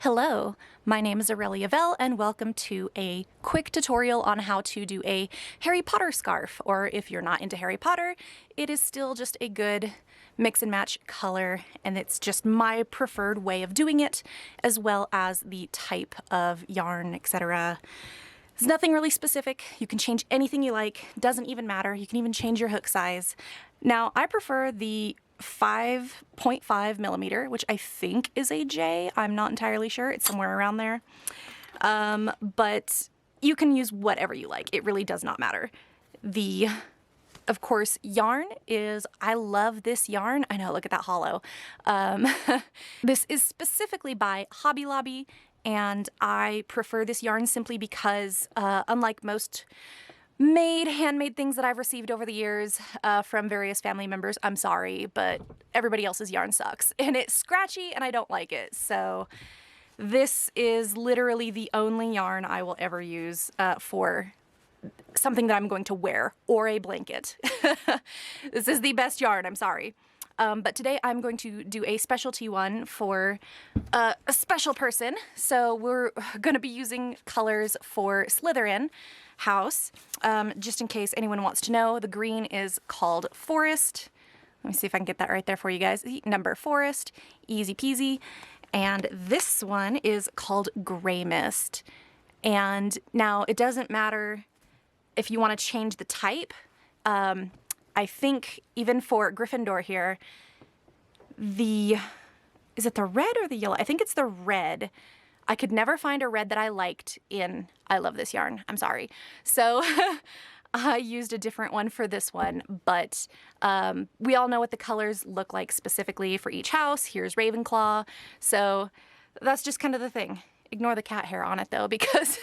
Hello, my name is Aurelia Vell and welcome to a quick tutorial on how to do a Harry Potter scarf, or if you're not into Harry Potter, it is still just a good mix and match color, and it's just my preferred way of doing it, as well as the type of yarn, etc. There's nothing really specific. You can change anything you like, doesn't even matter. You can even change your hook size. Now, I prefer the 5.5 millimeter, which I think is a J. I'm not entirely sure. It's somewhere around there. But you can use whatever you like. It really does not matter. Of course, yarn is, I love this yarn. I know, look at that hollow. This is specifically by Hobby Lobby, and I prefer this yarn simply because, unlike most handmade things that I've received over the years from various family members, I'm sorry, but everybody else's yarn sucks and it's scratchy and I don't like it. So this is literally the only yarn I will ever use for something that I'm going to wear or a blanket. This is the best yarn, I'm sorry. But today I'm going to do a specialty one for a special person. So we're going to be using colors for Slytherin house. Just in case anyone wants to know, the green is called Forest. Let me see if I can get that right there for you guys. Number Forest, easy peasy. And this one is called Greymist. And now it doesn't matter if you want to change the type. I think even for Gryffindor here, is it the red or the yellow? I think it's the red. I could never find a red that I liked in I love this yarn. I'm sorry. So I used a different one for this one, but we all know what the colors look like specifically for each house. Here's Ravenclaw. So that's just kind of the thing. Ignore the cat hair on it though, because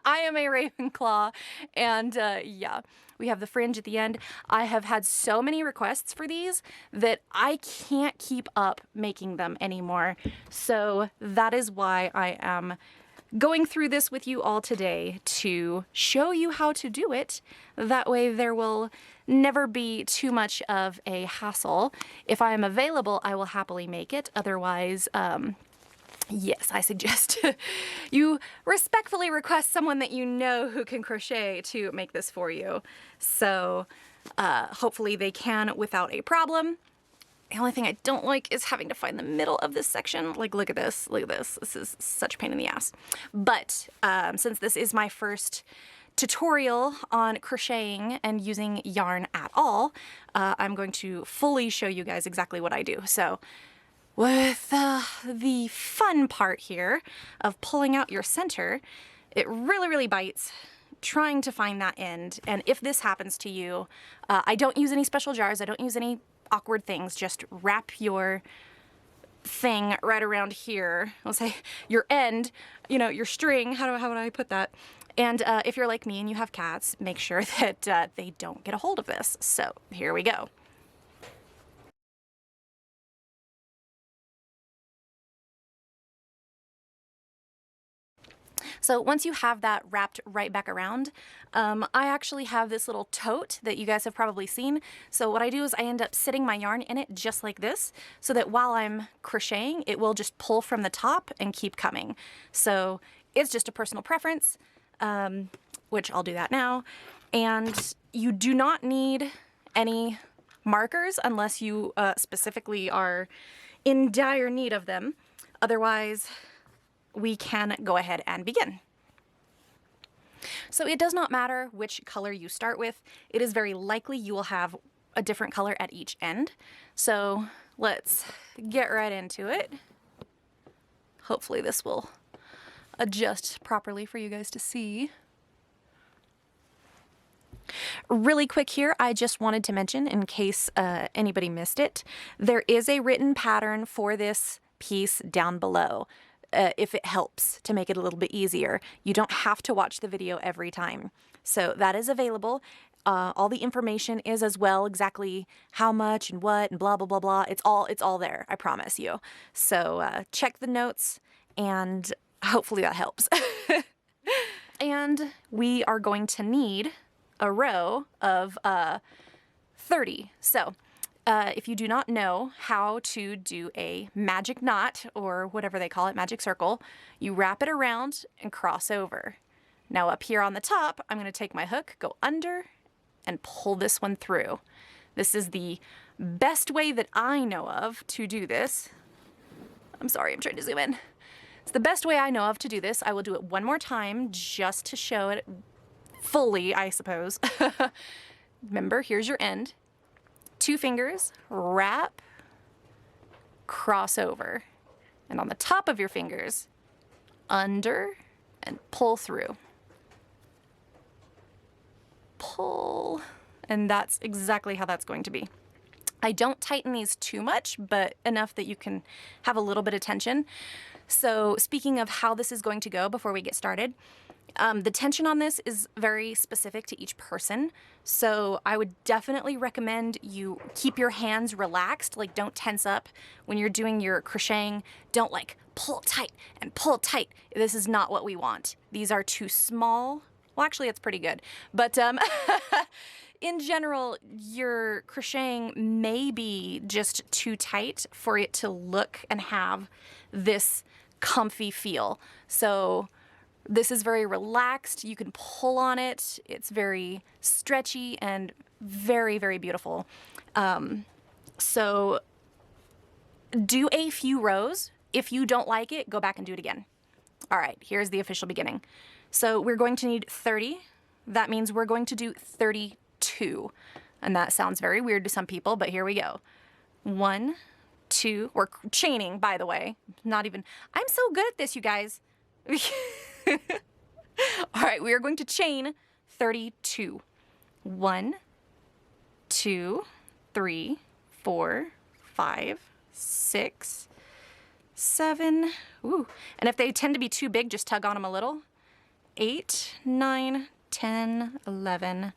I am a Ravenclaw, and yeah, we have the fringe at the end. I have had so many requests for these that I can't keep up making them anymore. So that is why I am going through this with you all today to show you how to do it. That way there will never be too much of a hassle. If I am available, I will happily make it. Otherwise, yes, I suggest you respectfully request someone that you know who can crochet to make this for you. So hopefully they can without a problem. The only thing I don't like is having to find the middle of this section. Like, look at this, look at this. This is such a pain in the ass. But since this is my first tutorial on crocheting and using yarn at all, I'm going to fully show you guys exactly what I do. So with the fun part here of pulling out your center, it really, really bites trying to find that end. And if this happens to you, I don't use any special jars. I don't use any awkward things. Just wrap your thing right around here. I'll say your end, you know, your string. How would I put that? And if you're like me and you have cats, make sure that they don't get a hold of this. So here we go. So once you have that wrapped right back around, I actually have this little tote that you guys have probably seen. So what I do is I end up sitting my yarn in it just like this, so that while I'm crocheting, it will just pull from the top and keep coming. So it's just a personal preference, which I'll do that now. And you do not need any markers unless you specifically are in dire need of them. Otherwise, we can go ahead and begin. So it does not matter which color you start with. It is very likely you will have a different color at each end. So let's get right into it. Hopefully this will adjust properly for you guys to see. Really quick here, I just wanted to mention, in case anybody missed it, there is a written pattern for this piece down below. If it helps to make it a little bit easier. You don't have to watch the video every time. So that is available. All the information is as well, exactly how much and what and blah, blah, blah, blah. It's all there, I promise you. So check the notes and hopefully that helps. And we are going to need a row of 30. So if you do not know how to do a magic knot, or whatever they call it, magic circle, you wrap it around and cross over. Now up here on the top, I'm going to take my hook, go under, and pull this one through. This is the best way that I know of to do this. I'm sorry, I'm trying to zoom in. It's the best way I know of to do this. I will do it one more time just to show it fully, I suppose. Remember, here's your end. 2 fingers, wrap, cross over. And on the top of your fingers, under, and pull through. Pull, and that's exactly how that's going to be. I don't tighten these too much, but enough that you can have a little bit of tension. So speaking of how this is going to go before we get started, the tension on this is very specific to each person. So I would definitely recommend you keep your hands relaxed, like don't tense up when you're doing your crocheting. Don't like pull tight and pull tight. This is not what we want. These are too small. Well, actually it's pretty good, but in general, your crocheting may be just too tight for it to look and have this comfy feel. So this is very relaxed. You can pull on it. It's very stretchy and very, very beautiful. So do a few rows. If you don't like it, go back and do it again. All right, here's the official beginning. So we're going to need 30. That means we're going to do 32. And that sounds very weird to some people, but here we go. 1, 2, we're chaining, by the way. Not even, I'm so good at this, you guys. All right, we are going to chain 32. 1, 2, 3, 4, 5, 6, 7. Ooh. And if they tend to be too big, just tug on them a little. 8, 9, 10, 11,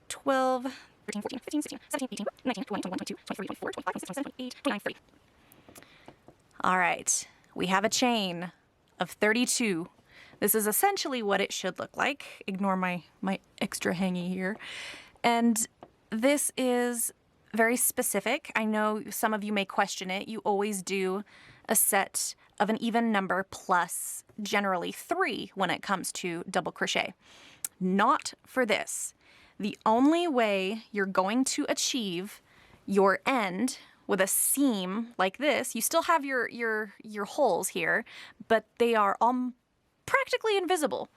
12, 13, 14, 15, 16, 17, 18, 19, 20, 21, 22, 23, 24, 25, 26, 27, 28, 29, 30. All right, we have a chain of 32. This is essentially what it should look like. Ignore my extra hangy here. And this is very specific. I know some of you may question it. You always do a set of an even number plus generally 3 when it comes to double crochet. Not for this. The only way you're going to achieve your end with a seam like this, you still have your holes here, but they are practically invisible.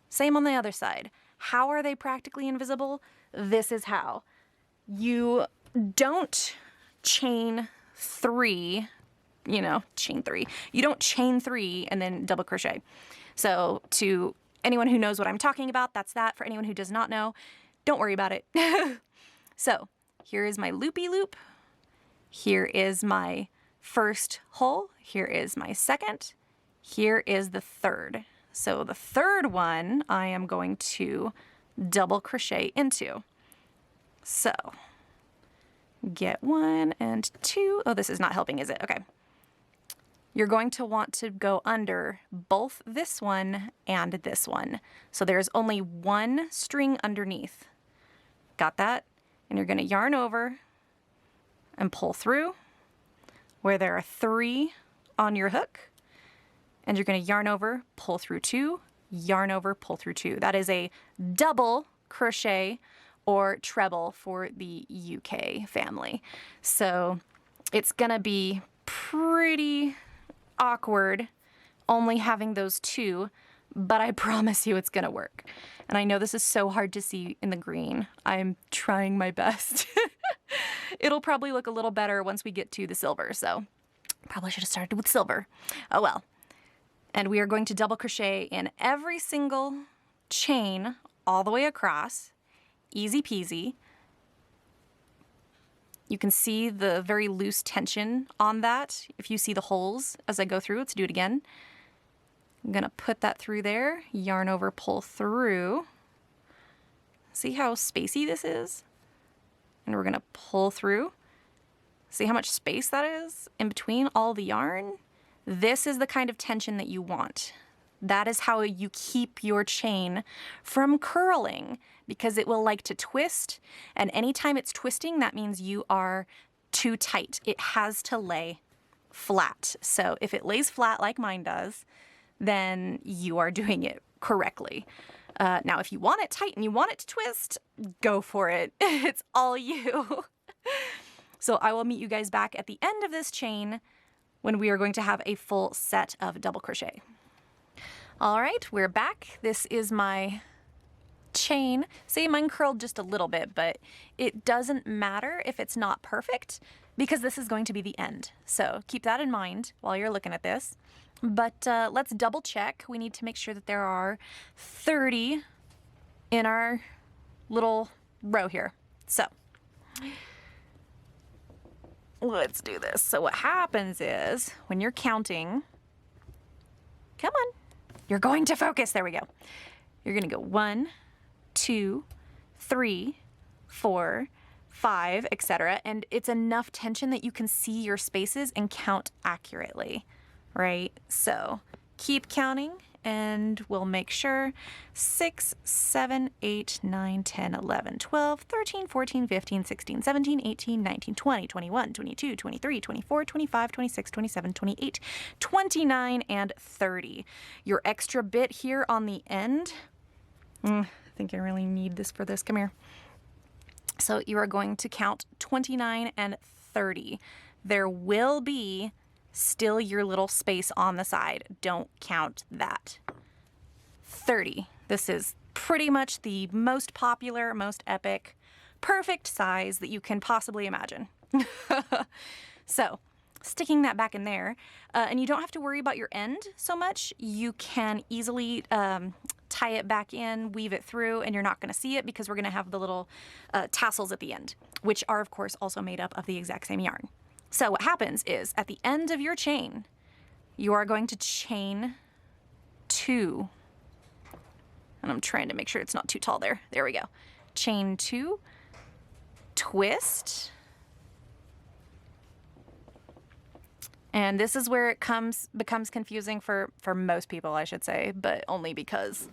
Same on the other side. How are they practically invisible? This is how. You don't chain 3, chain 3. You don't chain 3 and then double crochet. So to anyone who knows what I'm talking about, that's that. For anyone who does not know, don't worry about it. So here is my loopy loop. Here is my first hole. Here is my second. Here is the third. So the third one I am going to double crochet into. So get 1 and 2. Oh, this is not helping, is it? Okay. You're going to want to go under both this one and this one. So there's only 1 string underneath. Got that? And you're going to yarn over and pull through where there are 3 on your hook. And you're going to yarn over, pull through 2, yarn over, pull through 2. That is a double crochet or treble for the UK family. So it's going to be pretty awkward only having those 2, but I promise you it's going to work. And I know this is so hard to see in the green. I'm trying my best. It'll probably look a little better once we get to the silver, so probably should have started with silver. Oh well. And we are going to double crochet in every single chain all the way across. Easy peasy. You can see the very loose tension on that. If you see the holes as I go through, let's do it again. I'm gonna put that through there, yarn over, pull through. See how spacey this is? And we're gonna pull through. See how much space that is in between all the yarn? This is the kind of tension that you want. That is how you keep your chain from curling, because it will like to twist, and anytime it's twisting, that means you are too tight. It has to lay flat. So if it lays flat like mine does, then you are doing it correctly. Now, if you want it tight and you want it to twist, go for it. It's all you. So I will meet you guys back at the end of this chain when we are going to have a full set of double crochet. All right, we're back. This is my chain. See, mine curled just a little bit, but it doesn't matter if it's not perfect because this is going to be the end. So keep that in mind while you're looking at this. But let's double check. We need to make sure that there are 30 in our little row here. So let's do this. So what happens is when you're counting, come on, you're going to focus. There we go. You're going to go 1, 2, 3, 4, 5, etc. And it's enough tension that you can see your spaces and count accurately, right? So keep counting and we'll make sure 6, 7, 8, 9, 10, 11, 12, 13, 14, 15, 16, 17, 18, 19, 20, 21, 22, 23, 24, 25, 26, 27, 28, 29, and 30. Your extra bit here on the end, I think I really need this for this. Come here. So you are going to count 29 and 30. There will be still your little space on the side. Don't count that. 30. This is pretty much the most popular, most epic, perfect size that you can possibly imagine. So sticking that back in there, and you don't have to worry about your end so much. You can easily tie it back in, weave it through, and you're not going to see it because we're going to have the little tassels at the end, which are of course also made up of the exact same yarn. So what happens is at the end of your chain, you are going to chain 2. And I'm trying to make sure it's not too tall there. There we go. Chain 2, twist. And this is where it becomes confusing for most people, I should say, but only because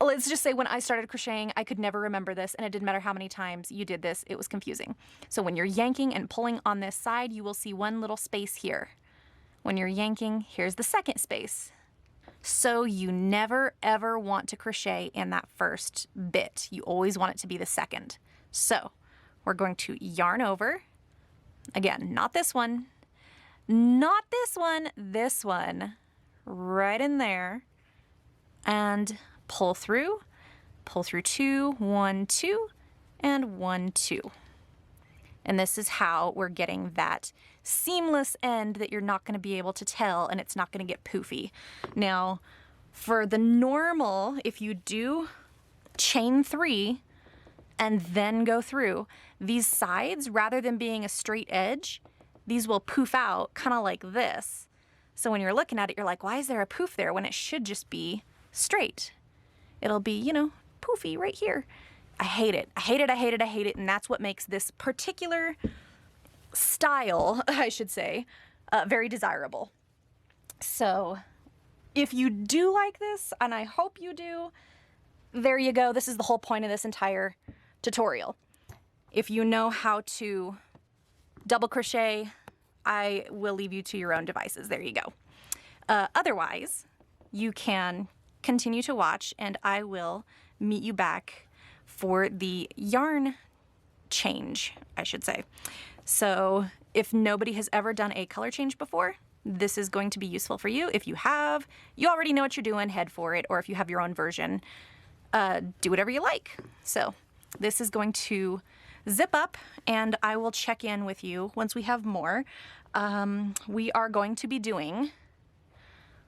let's just say when I started crocheting, I could never remember this, and it didn't matter how many times you did this, it was confusing. So when you're yanking and pulling on this side, you will see one little space here. When you're yanking, here's the second space. So you never ever want to crochet in that first bit. You always want it to be the second. So we're going to yarn over. Again, not this one, not this one, right in there, and pull through 2, 1, 2, and 1, 2. And this is how we're getting that seamless end that you're not going to be able to tell, and it's not going to get poofy. Now, for the normal, if you do chain 3 and then go through, these sides, rather than being a straight edge, these will poof out kind of like this. So when you're looking at it, you're like, why is there a poof there when it should just be straight? It'll be, you know, poofy right here. I hate it. I hate it, I hate it, I hate it. And that's what makes this particular style, I should say, very desirable. So if you do like this, and I hope you do, there you go. This is the whole point of this entire tutorial. If you know how to double crochet, I will leave you to your own devices. There you go. Otherwise, you can continue to watch, and I will meet you back for the yarn change, I should say. So if nobody has ever done a color change before, this is going to be useful for you. If you have, you already know what you're doing, head for it. Or if you have your own version, do whatever you like. So this is going to zip up, and I will check in with you once we have more. We are going to be doing,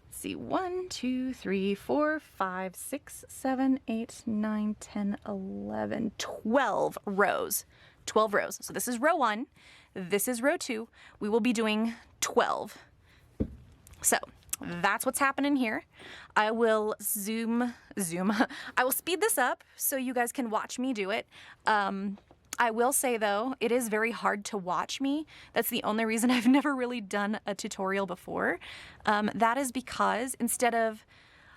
let's see, 1, 2, 3, 4, 5, 6, 7, 8, 9, 10, 11, 12 rows. 12 rows. So this is row 1. This is row 2. We will be doing 12. So that's what's happening here. I will zoom. I will speed this up so you guys can watch me do it. I will say though, it is very hard to watch me. That's the only reason I've never really done a tutorial before. That is because instead of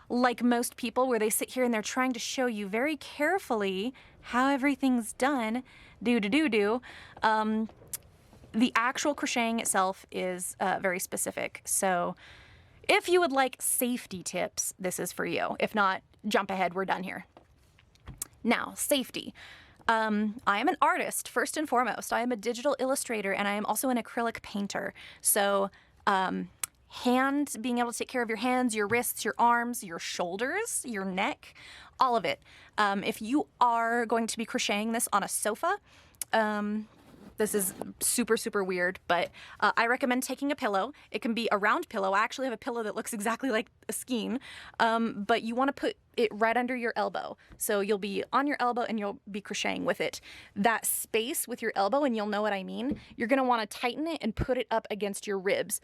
like most people where they sit here and they're trying to show you very carefully how everything's done, the actual crocheting itself is very specific. So if you would like safety tips, this is for you. If not, jump ahead, we're done here. Now, safety. I am an artist, first and foremost. I am a digital illustrator, and I am also an acrylic painter. So being able to take care of your hands, your wrists, your arms, your shoulders, your neck, all of it. If you are going to be crocheting this on a sofa, this is super, super weird, but I recommend taking a pillow. It can be a round pillow. I actually have a pillow that looks exactly like a skein, but you want to put it right under your elbow. So you'll be on your elbow and you'll be crocheting with it. That space with your elbow, and you'll know what I mean, you're going to want to tighten it and put it up against your ribs.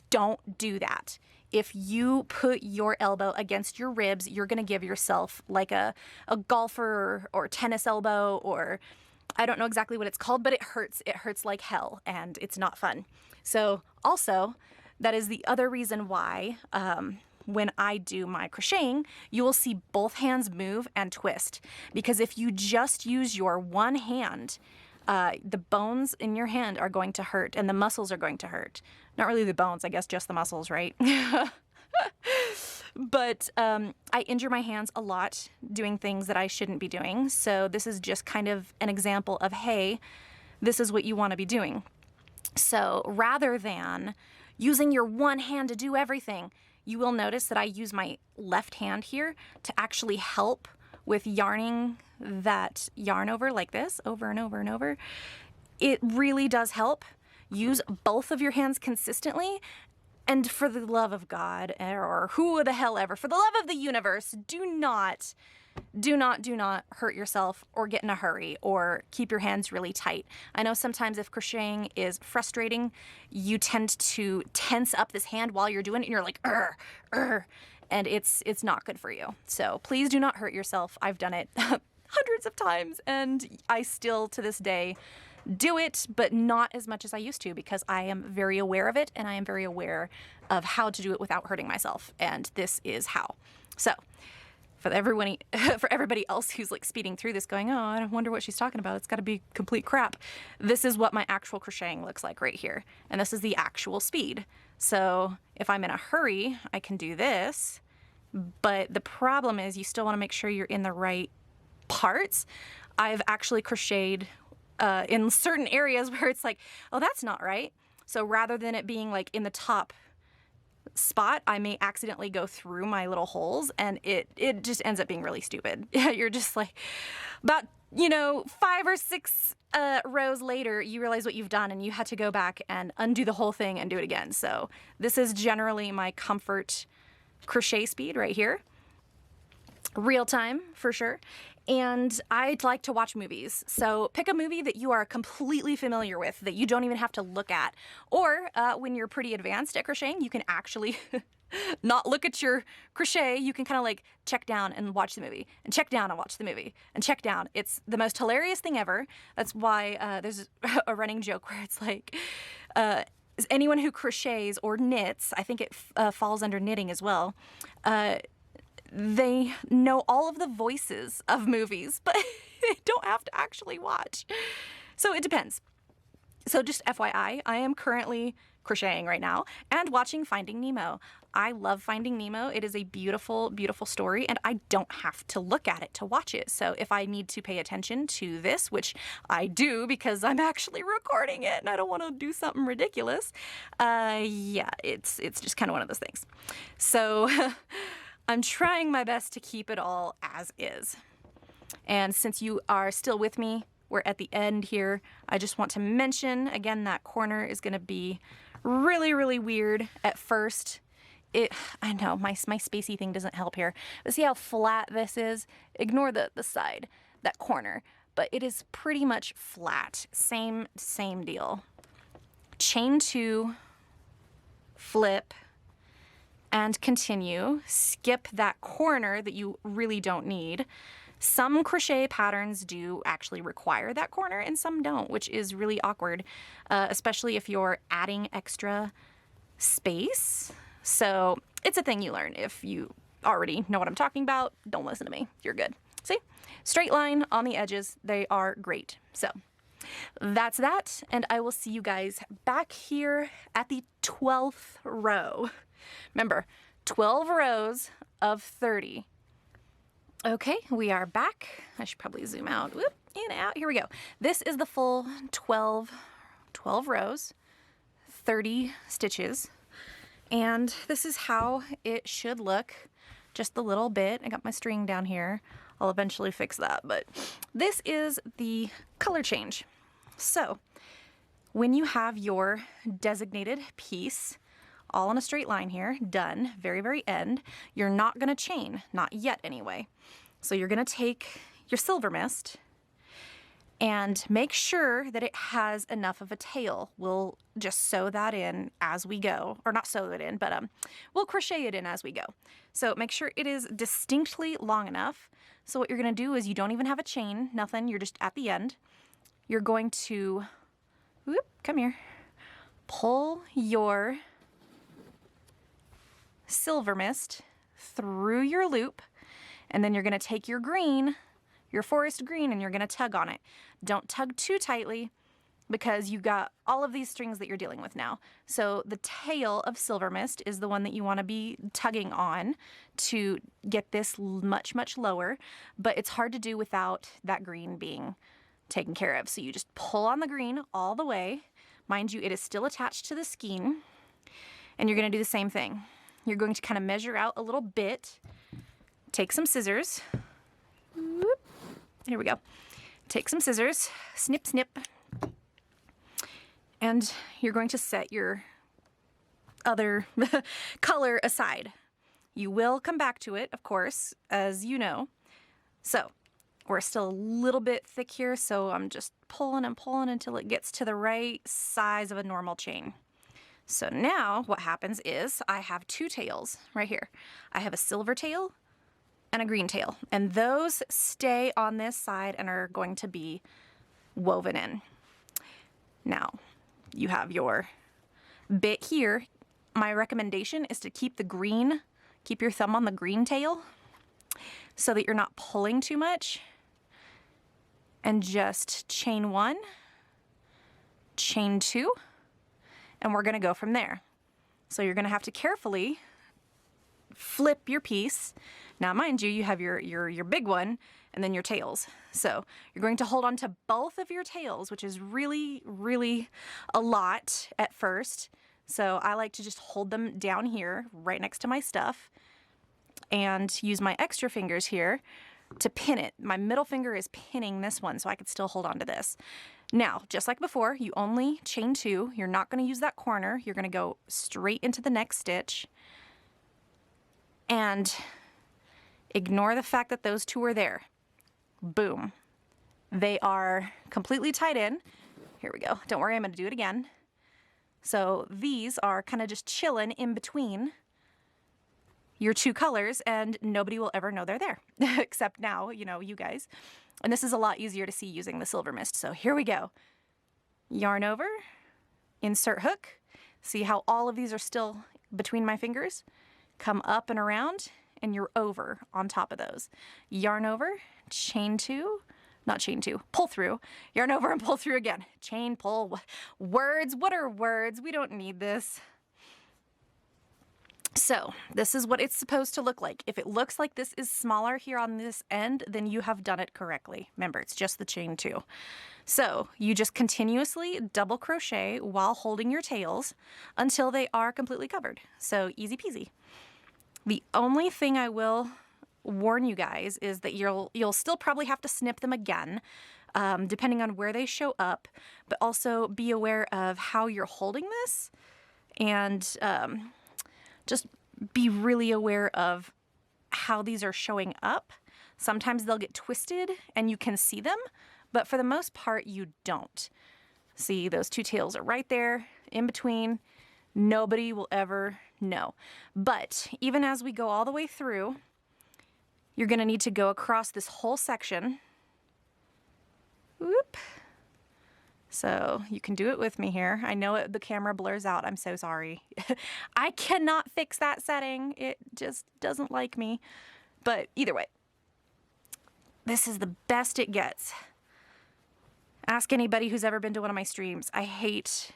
Don't do that. If you put your elbow against your ribs, you're going to give yourself like a golfer or tennis elbow, or I don't know exactly what it's called, but it hurts. It hurts like hell, and it's not fun. So also, that is the other reason why when I do my crocheting, you will see both hands move and twist. Because if you just use your one hand, the bones in your hand are going to hurt, and the muscles are going to hurt. Not really the bones, I guess just the muscles, right? But I injure my hands a lot doing things that I shouldn't be doing. So this is just kind of an example of, hey, this is what you want to be doing. So rather than using your one hand to do everything, you will notice that I use my left hand here to actually help with yarning that yarn over like this, over and over and over. It really does help. Use both of your hands consistently. And for the love of God, or who the hell ever, for the love of the universe, do not hurt yourself or get in a hurry or keep your hands really tight. I know sometimes if crocheting is frustrating, you tend to tense up this hand while you're doing it and you're like, and it's not good for you. So please do not hurt yourself. I've done it hundreds of times, and I still to this day do it, but not as much as I used to, because I am very aware of it and I am very aware of how to do it without hurting myself. And this is how. So for everybody else who's like speeding through this going, oh, I wonder what she's talking about, it's got to be complete crap. This is what my actual crocheting looks like right here. And this is the actual speed. So if I'm in a hurry, I can do this. But the problem is you still want to make sure you're in the right parts. I've actually crocheted in certain areas where it's like, oh, that's not right. So rather than it being like in the top spot, I may accidentally go through my little holes, and it just ends up being really stupid. You're just like, about, 5 or 6 rows later, you realize what you've done, and you had to go back and undo the whole thing and do it again. So this is generally my comfort crochet speed right here. Real time, for sure. And I'd like to watch movies. So pick a movie that you are completely familiar with, that you don't even have to look at. Or when you're pretty advanced at crocheting, you can actually not look at your crochet. You can kind of like check down and watch the movie, and check down and watch the movie, and check down. It's the most hilarious thing ever. That's why there's a running joke where it's like, anyone who crochets or knits, I think it falls under knitting as well, they know all of the voices of movies, but they don't have to actually watch. So it depends. So just FYI, I am currently crocheting right now and watching Finding Nemo. I love Finding Nemo. It is a beautiful, beautiful story, and I don't have to look at it to watch it. So if I need to pay attention to this, which I do because I'm actually recording it and I don't want to do something ridiculous, yeah, it's just kind of one of those things. So I'm trying my best to keep it all as is. And since you are still with me, we're at the end here. I just want to mention, again, that corner is going to be really, really weird at first. I know, my spacey thing doesn't help here. But see how flat this is? Ignore the side, that corner. But it is pretty much flat. Same deal. Chain 2, flip, and continue. Skip that corner that you really don't need. Some crochet patterns do actually require that corner and some don't, which is really awkward, especially if you're adding extra space. So it's a thing you learn. If you already know what I'm talking about, don't listen to me. You're good. See? Straight line on the edges. They are great. So that's that, and I will see you guys back here at the 12th row. Remember, 12 rows of 30. Okay, we are back. I should probably zoom out. Whoop, in, out. Here we go. This is the full 12 rows, 30 stitches. And this is how it should look. Just a little bit. I got my string down here. I'll eventually fix that, but this is the color change. So when you have your designated piece all in a straight line here, done, very, very end, you're not gonna chain, not yet anyway. So you're gonna take your silver mist and make sure that it has enough of a tail. We'll just sew that in as we go, or not sew it in, but we'll crochet it in as we go. So make sure it is distinctly long enough. So what you're gonna do is you don't even have a chain, nothing, you're just at the end. You're going to, whoop, come here, pull your silver mist through your loop, and then you're gonna take your green, your forest green, and you're gonna tug on it. Don't tug too tightly because you got all of these strings that you're dealing with now. So the tail of silver mist is the one that you wanna be tugging on to get this much, much lower, but it's hard to do without that green being taken care of. So you just pull on the green all the way. Mind you, it is still attached to the skein, and you're gonna do the same thing. You're going to kind of measure out a little bit, take some scissors, whoop, here we go. Take some scissors, snip, snip, and you're going to set your other color aside. You will come back to it, of course, as you know. So we're still a little bit thick here, so I'm just pulling and pulling until it gets to the right size of a normal chain. So now what happens is I have two tails right here. I have a silver tail and a green tail, and those stay on this side and are going to be woven in. Now you have your bit here. My recommendation is to keep the green, keep your thumb on the green tail so that you're not pulling too much, and just chain one, chain two, and we're gonna go from there. So you're gonna have to carefully flip your piece. Now mind you, you have your big one and then your tails. So you're going to hold on to both of your tails, which is really, really a lot at first. So I like to just hold them down here right next to my stuff and use my extra fingers here to pin it. My middle finger is pinning this one so I could still hold on to this. Now, just like before, you only chain two. You're not going to use that corner. You're going to go straight into the next stitch and ignore the fact that those two are there. Boom. They are completely tied in. Here we go. Don't worry, I'm going to do it again. So these are kind of just chilling in between your two colors, and nobody will ever know they're there except now, you know, you guys. And this is a lot easier to see using the silver mist. So here we go. Yarn over, insert hook. See how all of these are still between my fingers? Come up and around, and you're over on top of those. Yarn over, chain two, not chain two, pull through. Yarn over and pull through again. Chain, pull, words, what are words? We don't need this. So this is what it's supposed to look like. If it looks like this is smaller here on this end, then you have done it correctly. Remember, it's just the chain two. So you just continuously double crochet while holding your tails until they are completely covered. So easy peasy. The only thing I will warn you guys is that you'll still probably have to snip them again, depending on where they show up, but also be aware of how you're holding this, and just be really aware of how these are showing up. Sometimes they'll get twisted and you can see them, but for the most part you don't. See, those two tails are right there in between. Nobody will ever know. But even as we go all the way through, you're gonna need to go across this whole section. Whoop. So you can do it with me here. I know the camera blurs out. I'm so sorry. I cannot fix that setting. It just doesn't like me. But either way, this is the best it gets. Ask anybody who's ever been to one of my streams. I hate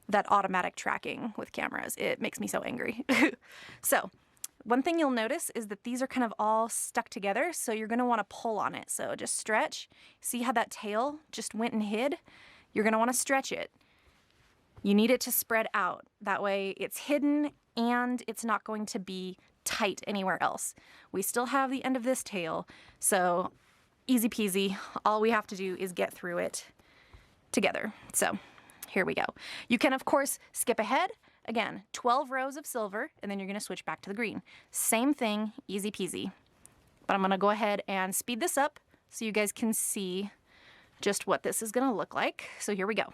that automatic tracking with cameras. It makes me so angry. So one thing you'll notice is that these are kind of all stuck together. So you're gonna wanna pull on it. So just stretch. See how that tail just went and hid? You're gonna wanna stretch it. You need it to spread out. That way it's hidden and it's not going to be tight anywhere else. We still have the end of this tail, so easy peasy. All we have to do is get through it together. So here we go. You can of course skip ahead. Again, 12 rows of silver, and then you're gonna switch back to the green. Same thing, easy peasy. But I'm gonna go ahead and speed this up so you guys can see just what this is gonna look like. So here we go.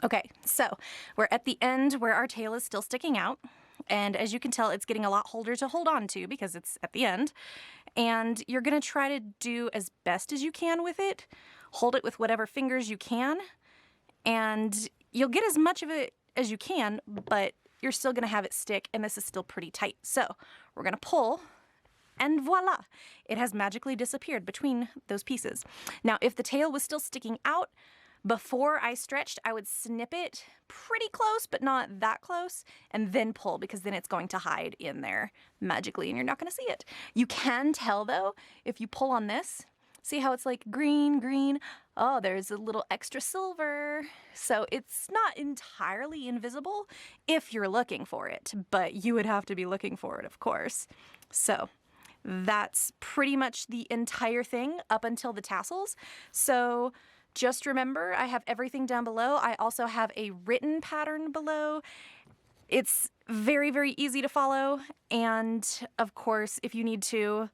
Okay, so we're at the end where our tail is still sticking out. And as you can tell, it's getting a lot harder to hold on to because it's at the end. And you're gonna try to do as best as you can with it. Hold it with whatever fingers you can. And you'll get as much of it as you can, but you're still gonna have it stick, and this is still pretty tight. So we're gonna pull, and voila, it has magically disappeared between those pieces. Now, if the tail was still sticking out, before I stretched, I would snip it pretty close, but not that close, and then pull, because then it's going to hide in there magically and you're not gonna see it. You can tell though, if you pull on this, see how it's like green, green? Oh, there's a little extra silver. So it's not entirely invisible if you're looking for it, but you would have to be looking for it, of course. So that's pretty much the entire thing up until the tassels. So just remember, I have everything down below. I also have a written pattern below. It's very, very easy to follow. And of course, if you need to,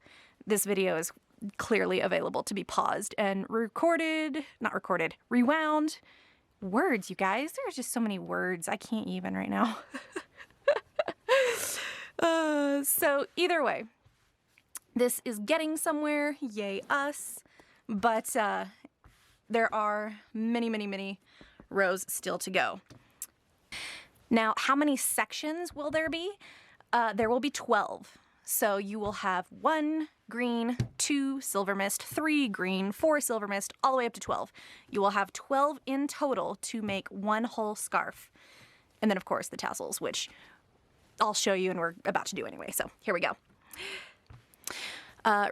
this video is clearly available to be paused and rewound. Words, you guys. There's just so many words. I can't even right now. So either way, this is getting somewhere. Yay us. But there are many, many, many rows still to go. Now, how many sections will there be? There will be 12. So you will have 1 green, 2 silver mist, 3 green, 4 silver mist, all the way up to 12. You will have 12 in total to make one whole scarf. And then of course the tassels, which I'll show you and we're about to do anyway. So here we go.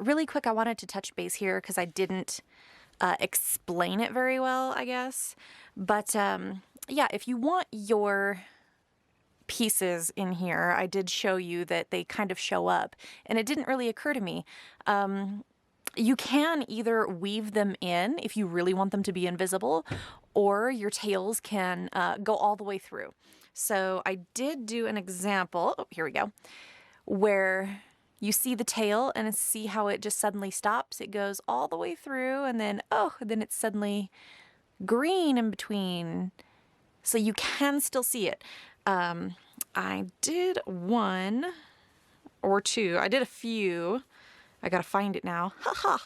Really quick, I wanted to touch base here because I didn't explain it very well, I guess. But yeah, if you want your pieces in here, I did show you that they kind of show up, and it didn't really occur to me. You can either weave them in if you really want them to be invisible, or your tails can go all the way through. So I did do an example, oh, here we go, where you see the tail and see how it just suddenly stops. It goes all the way through, and then, oh, then it's suddenly green in between. So you can still see it. I did 1 or 2. I did a few. I gotta find it now. Haha.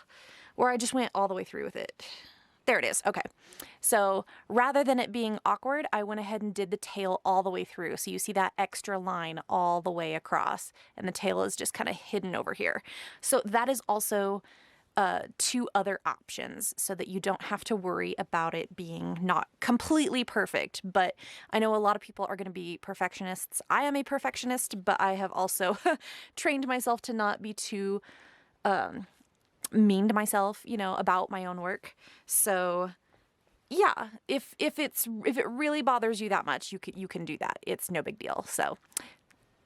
Where I just went all the way through with it. There it is. Okay. So rather than it being awkward, I went ahead and did the tail all the way through. So you see that extra line all the way across, and the tail is just kind of hidden over here. So that is also 2 other options, so that you don't have to worry about it being not completely perfect. But I know a lot of people are going to be perfectionists. I am a perfectionist, but I have also trained myself to not be too mean to myself, you know, about my own work. So yeah, if it really bothers you that much, you can do that. It's no big deal. So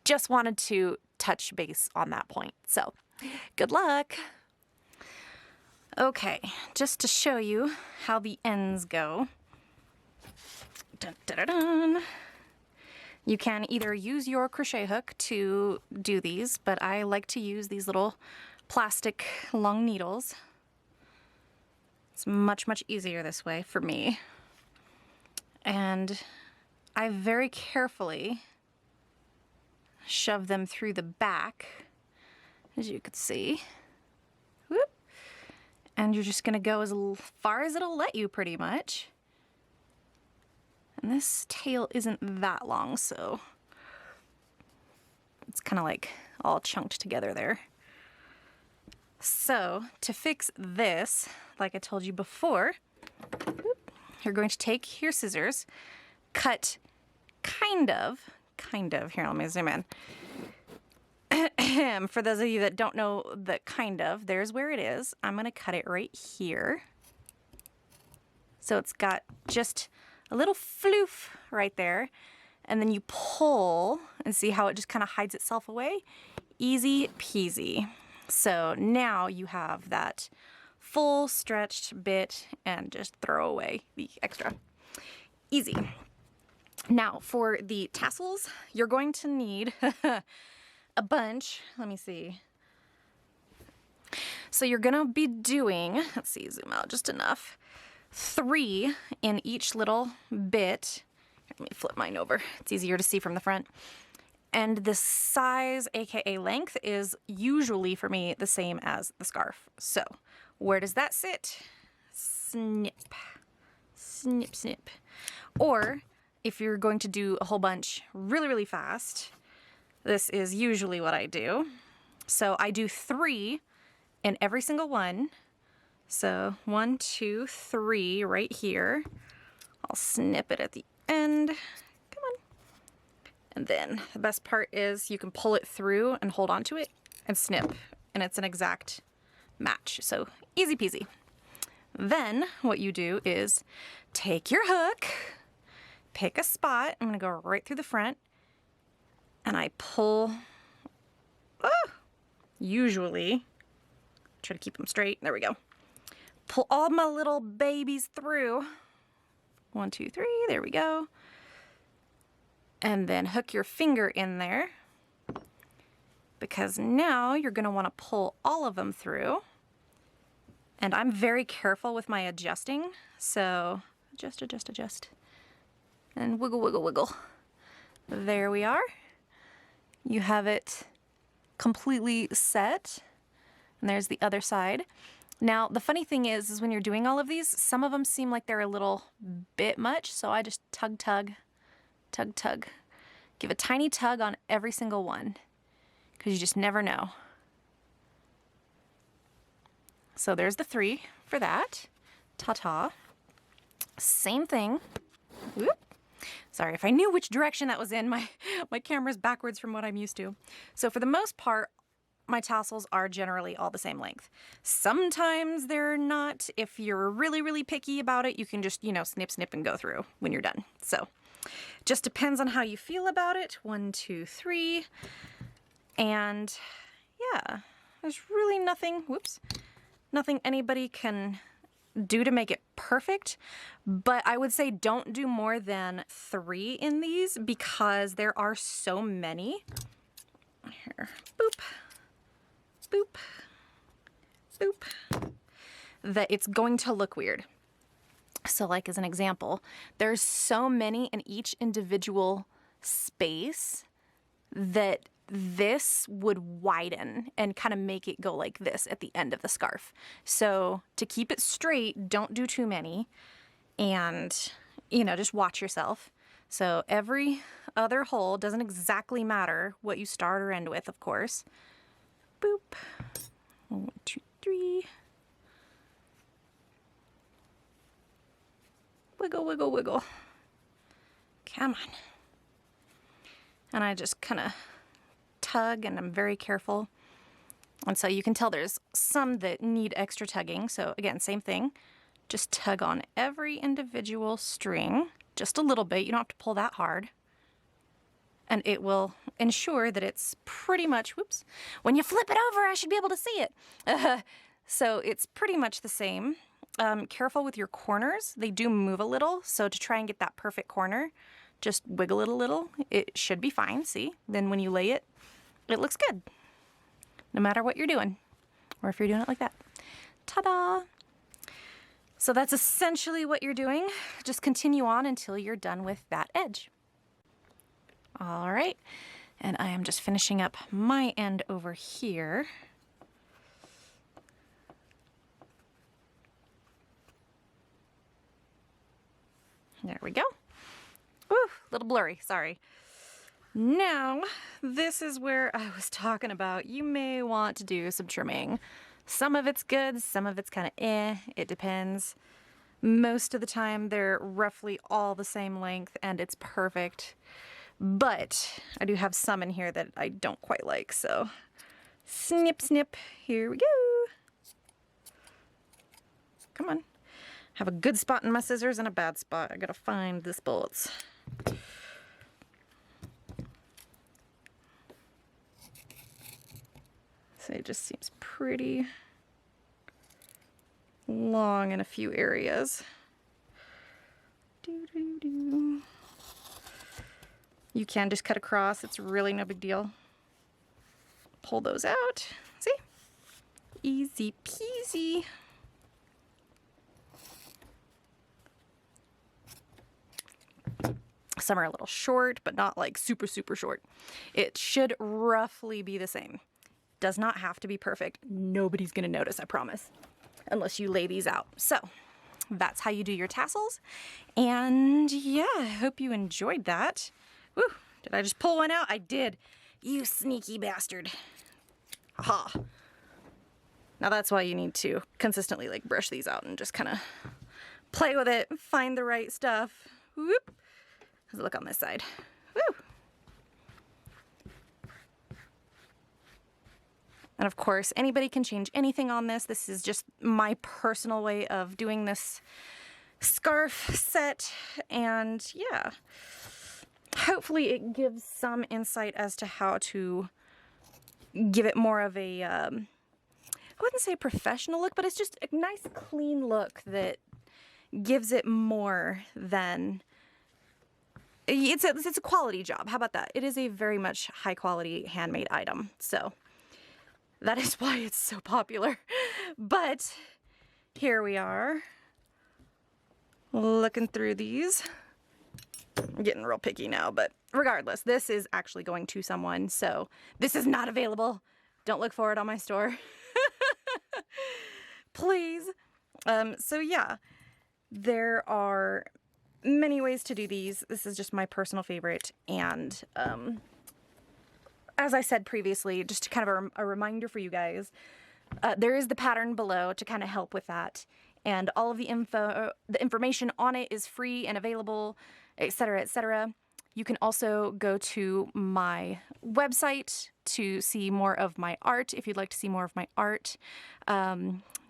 just wanted to touch base on that point. So good luck. Okay, just to show you how the ends go. Dun, dun, dun, dun. You can either use your crochet hook to do these, but I like to use these little plastic long needles. It's much, much easier this way for me. And I very carefully shove them through the back, as you can see. Whoop. And you're just gonna go as far as it'll let you, pretty much. And this tail isn't that long, so it's kind of like all chunked together there. So to fix this, like I told you before, you're going to take your scissors, cut kind of, here, let me zoom in. For those of you that don't know the kind of, there's where it is. I'm gonna cut it right here. So it's got just a little floof right there. And then you pull and see how it just kind of hides itself away. Easy peasy. So now you have that full stretched bit and just throw away the extra. Easy. Now for the tassels, you're going to need a bunch. Let me see. So you're gonna be doing, let's see, zoom out just enough. 3 in each little bit. Let me flip mine over. It's easier to see from the front. And the size, aka length, is usually for me the same as the scarf. So where does that sit? Snip, snip, snip. Or if you're going to do a whole bunch really, really fast, this is usually what I do. So I do 3 in every single one. So 1, 2, 3 right here. I'll snip it at the end. Come on. And then the best part is you can pull it through and hold on to it and snip. And it's an exact match. So easy peasy. Then what you do is take your hook, pick a spot. I'm going to go right through the front. And I pull, usually, try to keep them straight. There we go. Pull all my little babies through. 1, 2, 3, there we go. And then hook your finger in there, because now you're gonna wanna pull all of them through. And I'm very careful with my adjusting. So adjust, adjust, adjust. And wiggle, wiggle, wiggle. There we are. You have it completely set. And there's the other side. Now, the funny thing is when you're doing all of these, some of them seem like they're a little bit much, so I just tug, tug, tug, tug. Give a tiny tug on every single one, because you just never know. So there's the 3 for that. Ta-ta. Same thing. Whoop. Sorry, if I knew which direction that was in, my camera's backwards from what I'm used to. So for the most part, my tassels are generally all the same length. Sometimes they're not. If you're really, really picky about it, you can just, snip, snip and go through when you're done. So just depends on how you feel about it. 1, 2, 3. And yeah, there's really nothing, nothing anybody can do to make it perfect. But I would say don't do more than 3 in these, because there are so many. Here, boop. Boop, boop, that it's going to look weird. So like as an example, there's so many in each individual space that this would widen and kind of make it go like this at the end of the scarf. So to keep it straight, don't do too many, and just watch yourself. So every other hole doesn't exactly matter what you start or end with, of course. Boop. 1, 2, 3. Wiggle, wiggle, wiggle. Come on. And I just kind of tug, and I'm very careful. And so you can tell there's some that need extra tugging. So again, same thing. just tug on every individual string, just a little bit. You don't have to pull that hard. And it will ensure that it's pretty much, whoops, when you flip it over, I should be able to see it. So it's pretty much the same. Careful with your corners. They do move a little, so to try and get that perfect corner, just wiggle it a little. It should be fine, see? Then when you lay it, it looks good, no matter what you're doing, or if you're doing it like that. Ta-da! So that's essentially what you're doing. Just continue on until you're done with that edge. All right, and I am just finishing up my end over here. There we go. Woo, a little blurry, sorry. Now, this is where I was talking about you may want to do some trimming. Some of it's good, some of it's kind of it depends. Most of the time they're roughly all the same length and it's perfect. But I do have some in here that I don't quite like, so snip, snip, here we go. Come on. Have a good spot in my scissors and a bad spot. I gotta find this bullets. So it just seems pretty long in a few areas. Doo-doo-doo. You can just cut across, it's really no big deal. Pull those out, see? Easy peasy. Some are a little short, but not like super, super short. It should roughly be the same. Does not have to be perfect. Nobody's gonna notice, I promise, unless you lay these out. So that's how you do your tassels. And yeah, I hope you enjoyed that. Woo, did I just pull one out? I did. You sneaky bastard. Aha. Now that's why you need to consistently like brush these out and just kind of play with it, find the right stuff. Whoop. Let's look on this side. Woo. And of course, anybody can change anything on this. This is just my personal way of doing this scarf set. And yeah, hopefully it gives some insight as to how to give it more of a, I wouldn't say professional look, but it's just a nice clean look that gives it more than, it's a quality job. How about that? It is a very much high quality handmade item. So that is why it's so popular. But here we are, looking through these. I'm getting real picky now, but regardless, this is actually going to someone, so this is not available. Don't look for it on my store. Please. So yeah, there are many ways to do these. This is just my personal favorite, and as I said previously, just kind of a reminder for you guys, there is the pattern below to kind of help with that, and all of the information on it is free and available, etc., etc. You can also go to my website to see more of my art if you'd like to see more of my art.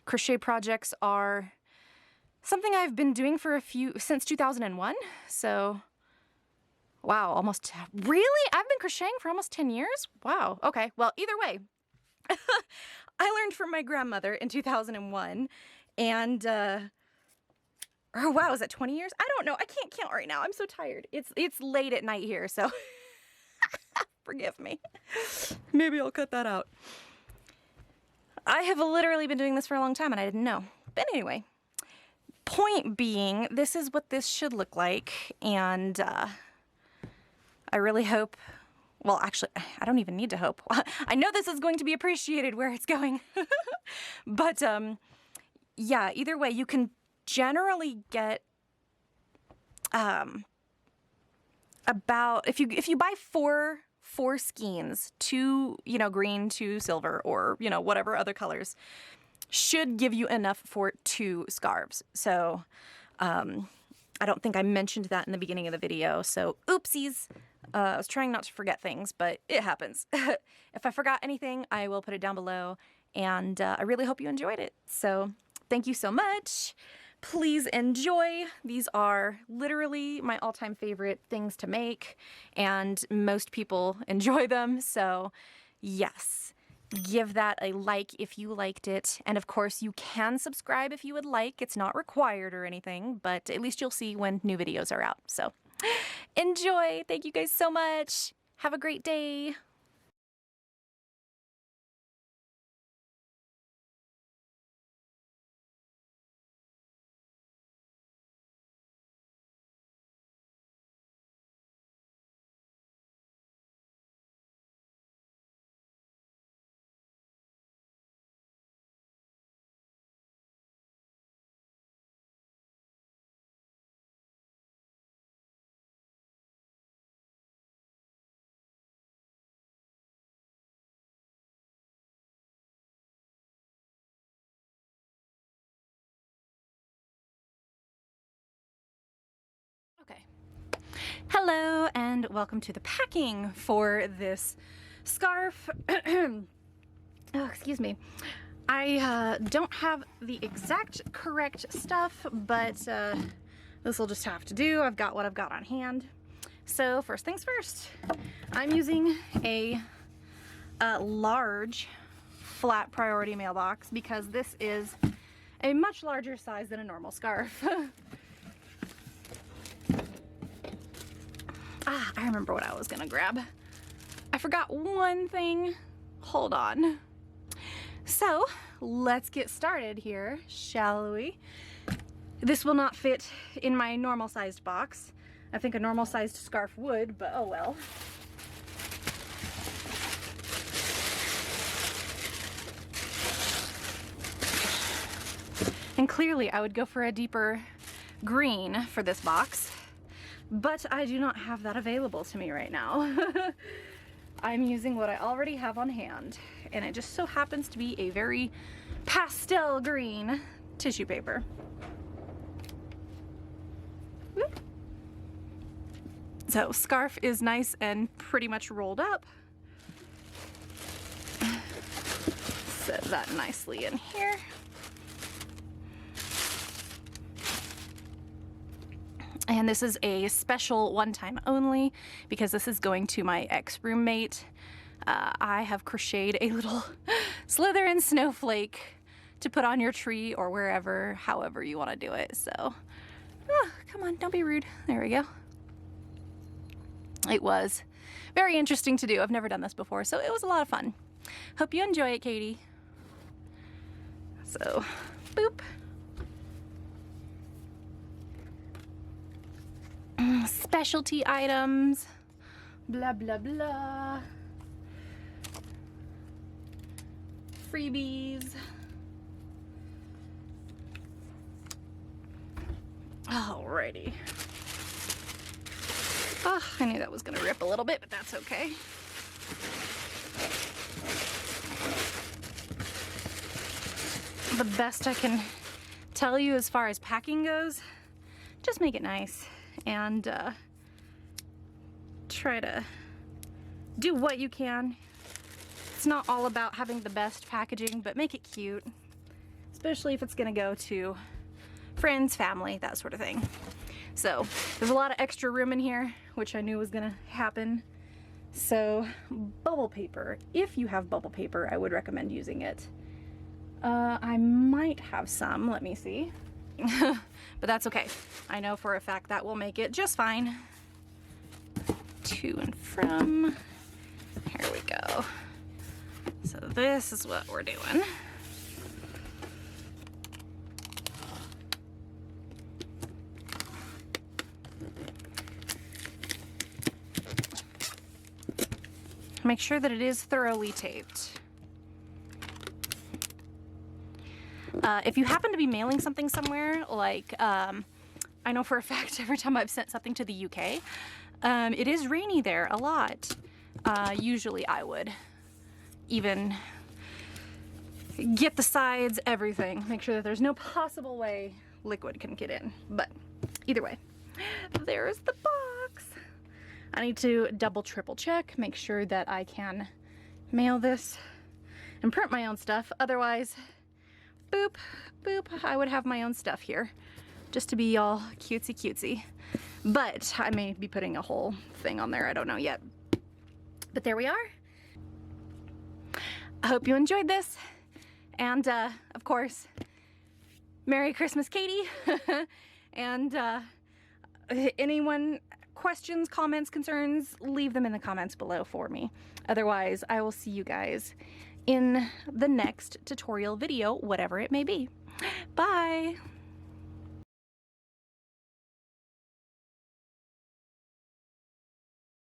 Crochet projects are something I've been doing for since 2001, so wow, almost, really? I've been crocheting for almost 10 years? Wow, okay, well, either way, I learned from my grandmother in 2001, and, oh wow, is that 20 years? I don't know, I can't count right now, I'm so tired. It's late at night here, so forgive me. Maybe I'll cut that out. I have literally been doing this for a long time and I didn't know. But anyway, point being, this is what this should look like, and I really hope, well actually, I don't even need to hope. I know this is going to be appreciated where it's going. But yeah, either way, you can generally get about, if you buy four skeins, 2, green, 2 silver, or, whatever other colors, should give you enough for 2 scarves. So, I don't think I mentioned that in the beginning of the video, so oopsies. I was trying not to forget things, but it happens. If I forgot anything, I will put it down below, and I really hope you enjoyed it. So, thank you so much. please enjoy. These are literally my all-time favorite things to make, and most people enjoy them, so yes. Give that a like if you liked it, and of course you can subscribe if you would like. It's not required or anything, but at least you'll see when new videos are out. So enjoy! Thank you guys so much! Have a great day! Okay. Hello and welcome to the packing for this scarf. Oh, excuse me. I don't have the exact correct stuff, but this will just have to do. I've got what I've got on hand. So first things first, I'm using a large flat priority mailbox because this is a much larger size than a normal scarf. I remember what I was gonna grab. I forgot one thing. Hold on. So, let's get started here, shall we? This will not fit in my normal sized box. I think a normal sized scarf would, but oh well. And clearly I would go for a deeper green for this box, but I do not have that available to me right now. I'm using what I already have on hand, and it just so happens to be a very pastel green tissue paper. Whoop. So scarf is nice and pretty much rolled up. Set that nicely in here. And this is a special one-time only because this is going to my ex-roommate. I have crocheted a little Slytherin snowflake to put on your tree or wherever, however you want to do it. So, come on, don't be rude. There we go. It was very interesting to do. I've never done this before, so it was a lot of fun. Hope you enjoy it, Katie. So, boop. Specialty items, blah blah blah, freebies. Alrighty. Oh, I knew that was gonna rip a little bit, but that's okay. The best I can tell you as far as packing goes, just make it nice. And try to do what you can. It's not all about having the best packaging, but make it cute, especially if it's gonna go to friends, family, that sort of thing. So there's a lot of extra room in here, which I knew was gonna happen. So bubble paper, if you have bubble paper, I would recommend using it. I might have some, let me see. But that's okay. I know for a fact that will make it just fine. To and from. Here we go. So this is what we're doing. Make sure that it is thoroughly taped. If you happen to be mailing something somewhere, like I know for a fact every time I've sent something to the UK, it is rainy there a lot. Usually I would even get the sides, everything. Make sure that there's no possible way liquid can get in. But either way, there's the box. I need to double, triple check, make sure that I can mail this and print my own stuff. Otherwise, boop, boop, I would have my own stuff here just to be all cutesy cutesy. But I may be putting a whole thing on there, I don't know yet. But there we are. I hope you enjoyed this. And of course, Merry Christmas, Katie. And anyone questions, comments, concerns, leave them in the comments below for me. Otherwise, I will see you guys in the next tutorial video, whatever it may be. Bye.